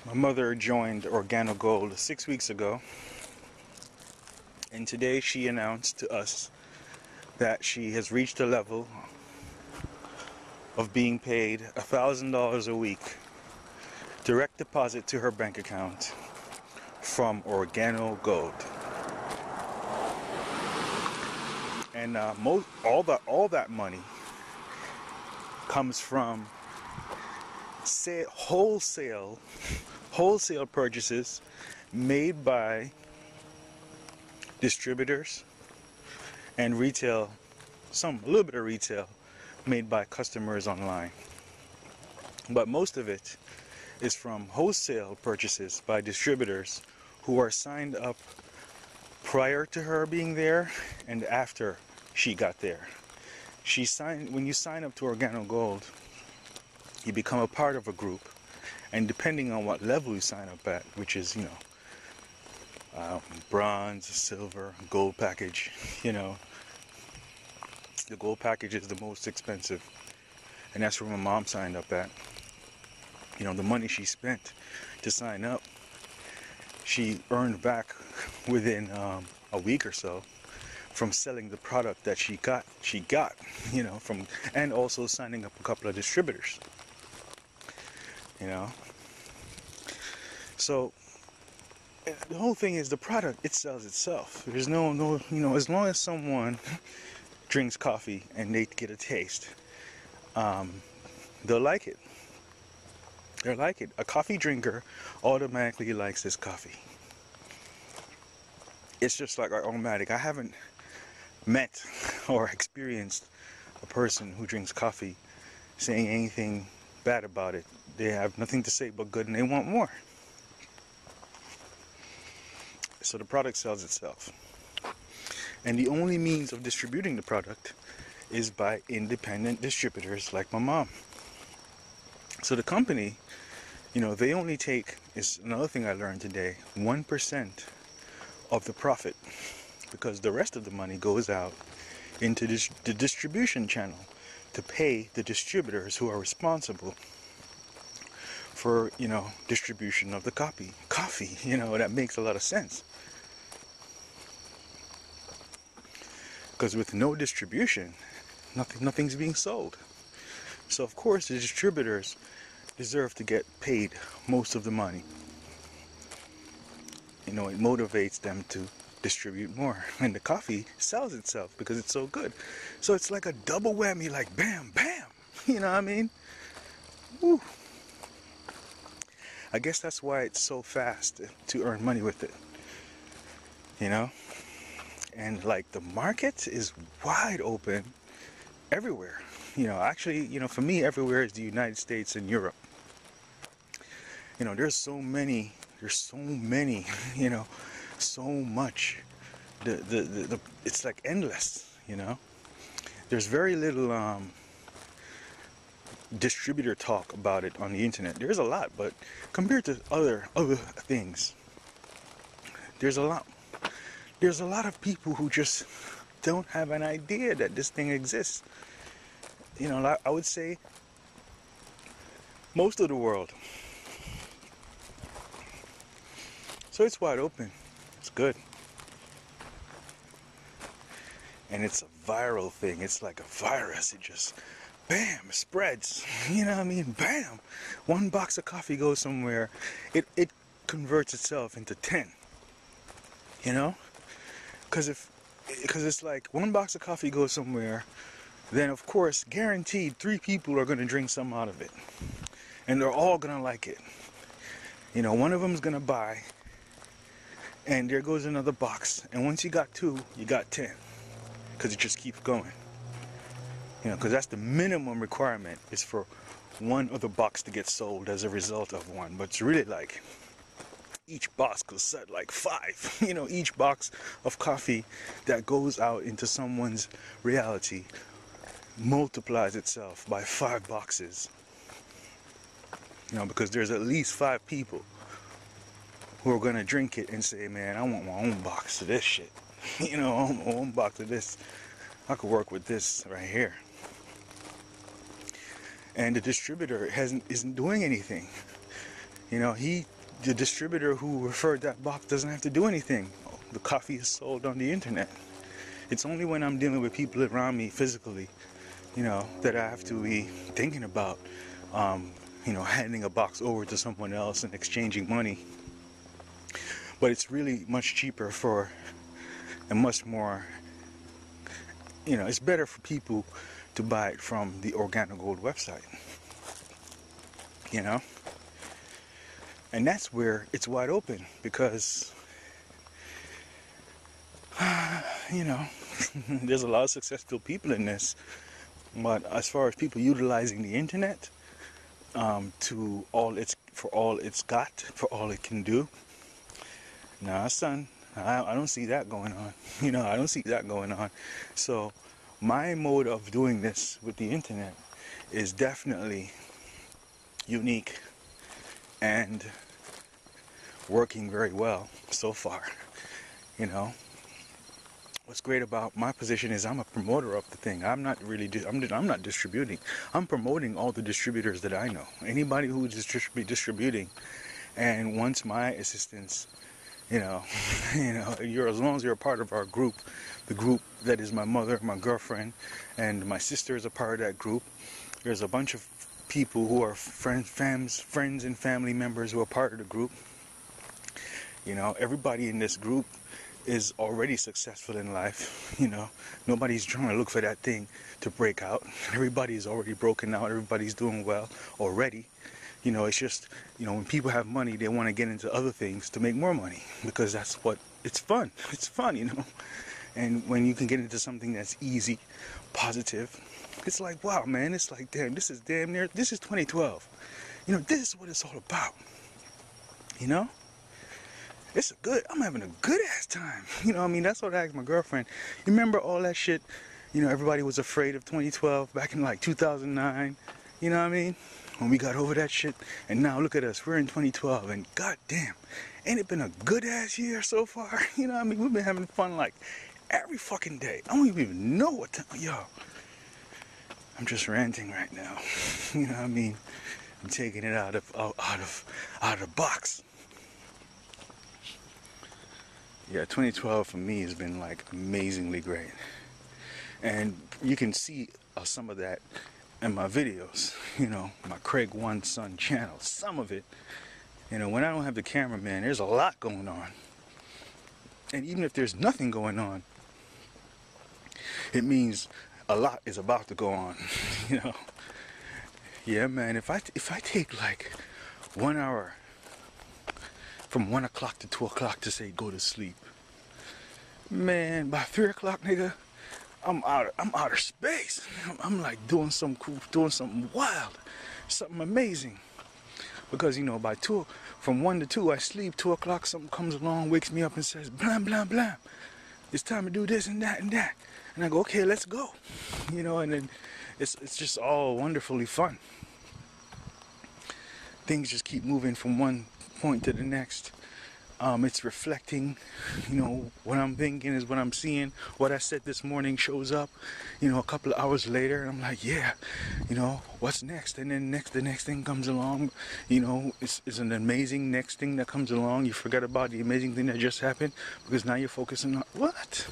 My mother joined Organo Gold 6 weeks ago, and today she announced to us that she has reached a level of being paid $1,000 a week direct deposit to her bank account from Organo Gold. And all that money comes from wholesale purchases made by distributors and retail, a little bit of retail made by customers online. But most of it is from wholesale purchases by distributors who are signed up prior to her being there and after she got there. When you sign up to Organo Gold, you become a part of a group, and depending on what level you sign up at, which is, bronze, silver, gold package, the gold package is the most expensive, and that's where my mom signed up at. The money she spent to sign up, she earned back within a week or so from selling the product that she got, and also signing up a couple of distributors. So the whole thing is the product, it sells itself. There's no, as long as someone drinks coffee and they get a taste, they'll like it. They'll like it. A coffee drinker automatically likes this coffee. It's just like automatic. I haven't met or experienced a person who drinks coffee saying anything bad about it. They have nothing to say but good, and they want more. So the product sells itself. And the only means of distributing the product is by independent distributors like my mom. So the company, they only take, is another thing I learned today, 1% of the profit, because the rest of the money goes out into the distribution channel to pay the distributors who are responsible for, distribution of the coffee. That makes a lot of sense. Because with no distribution, nothing's being sold. So of course the distributors deserve to get paid most of the money. It motivates them to distribute more, and the coffee sells itself because it's so good. So it's like a double whammy, like bam, bam. You know what I mean? Woo. I guess that's why it's so fast to earn money with it. And like the market is wide open everywhere. Actually, for me, everywhere is the United States and Europe. There's so many, so much. It's like endless, There's very little distributor talk about it on the internet. There's a lot, but compared to other things, there's a lot of people who just don't have an idea that this thing exists. I would say most of the world. So it's wide open. It's good. And it's a viral thing. It's like a virus. It just, bam, spreads. You know what I mean? Bam. One box of coffee goes somewhere. It converts itself into 10. Because it's like one box of coffee goes somewhere, then of course, guaranteed 3 people are going to drink some out of it. And they're all going to like it. One of them's going to buy, and there goes another box. And once you got 2, you got 10. Because it just keeps going. Because that's the minimum requirement, is for one other box to get sold as a result of one. But it's really like each box could set like 5. Each box of coffee that goes out into someone's reality multiplies itself by 5 boxes. Because there's at least 5 people who are going to drink it and say, man, I want my own box of this shit. I want my own box of this. I could work with this right here. And the distributor isn't doing anything. He the distributor who referred that box doesn't have to do anything. The coffee is sold on the internet. It's only when I'm dealing with people around me physically, you know, that I have to be thinking about, you know, handing a box over to someone else and exchanging money. But it's really much cheaper for, and much more, you know, it's better for people to buy it from the Organic Gold website, you know. And that's where it's wide open, because you know, there's a lot of successful people in this, but as far as people utilizing the internet to all it's for all it's got, for all it can do, nah, son, I don't see that going on. You know, I don't see that going on. So my mode of doing this with the internet is definitely unique and working very well so far. You know, what's great about my position is I'm a promoter of the thing. I'm not really I'm not distributing. I'm promoting all the distributors that I know. Anybody who is distributing and wants my assistance, you know, you're, as long as you're a part of our group, the group that is my mother, my girlfriend, and my sister is a part of that group. There's a bunch of people who are friends and family members who are part of the group. You know, everybody in this group is already successful in life. You know, nobody's trying to look for that thing to break out. Everybody's already broken out. Everybody's doing well already. You know, it's just, you know, when people have money, they want to get into other things to make more money, because that's what, it's fun. It's fun, you know. And when you can get into something that's easy, positive, it's like, wow, man, it's like, damn, this is damn near, this is 2012. You know, this is what it's all about. You know? I'm having a good ass time. You know what I mean? That's what I asked my girlfriend. You remember all that shit? You know, everybody was afraid of 2012 back in like 2009. You know what I mean? When we got over that shit. And now look at us. We're in 2012. And goddamn, ain't it been a good ass year so far? You know what I mean? We've been having fun like every fucking day. I don't even know what time. Yo, I'm just ranting right now. You know what I mean? I'm taking it out of the box. Yeah, 2012 for me has been like amazingly great. And you can see some of that in my videos, you know, my Craig One Son channel, some of it. You know, when I don't have the cameraman, there's a lot going on. And even if there's nothing going on, it means a lot is about to go on, you know. Yeah, man, if I take like 1 hour from 1 o'clock to 2 o'clock to say go to sleep, man, by 3 o'clock, nigga, I'm outer space. I'm like doing something cool, doing something wild, something amazing. Because, you know, by 2, from 1 to 2, I sleep. 2 o'clock, something comes along, wakes me up and says, blam, blam, blam. It's time to do this and that and that. And I go, okay, let's go. You know, and then it's just all wonderfully fun. Things just keep moving from one point to the next. It's reflecting, you know, what I'm thinking is what I'm seeing. What I said this morning shows up, you know, a couple of hours later, and I'm like, yeah, you know, what's next? And then the next thing comes along, you know, it's an amazing next thing that comes along. You forget about the amazing thing that just happened, because now you're focusing on, what?